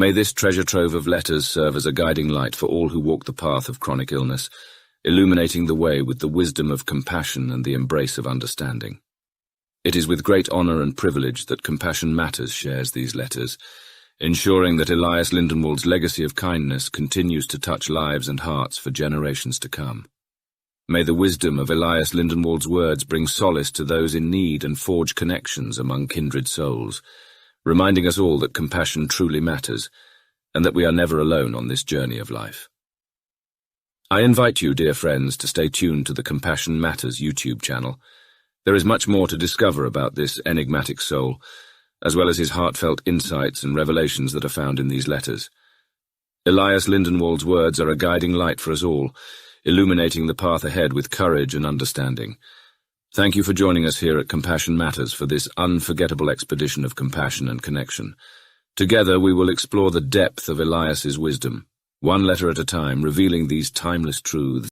May this treasure trove of letters serve as a guiding light for all who walk the path of chronic illness, illuminating the way with the wisdom of compassion and the embrace of understanding. It is with great honor and privilege that Compassion Matters shares these letters, ensuring that Elias Lindenwold's legacy of kindness continues to touch lives and hearts for generations to come. May the wisdom of Elias Lindenwold's words bring solace to those in need and forge connections among kindred souls, reminding us all that compassion truly matters, and that we are never alone on this journey of life. I invite you, dear friends, to stay tuned to the Compassion Matters YouTube channel. There is much more to discover about this enigmatic soul, as well as his heartfelt insights and revelations that are found in these letters. Elias Lindenwold's words are a guiding light for us all, illuminating the path ahead with courage and understanding. Thank you for joining us here at Compassion Matters for this unforgettable expedition of compassion and connection. Together we will explore the depth of Elias's wisdom, one letter at a time, revealing these timeless truths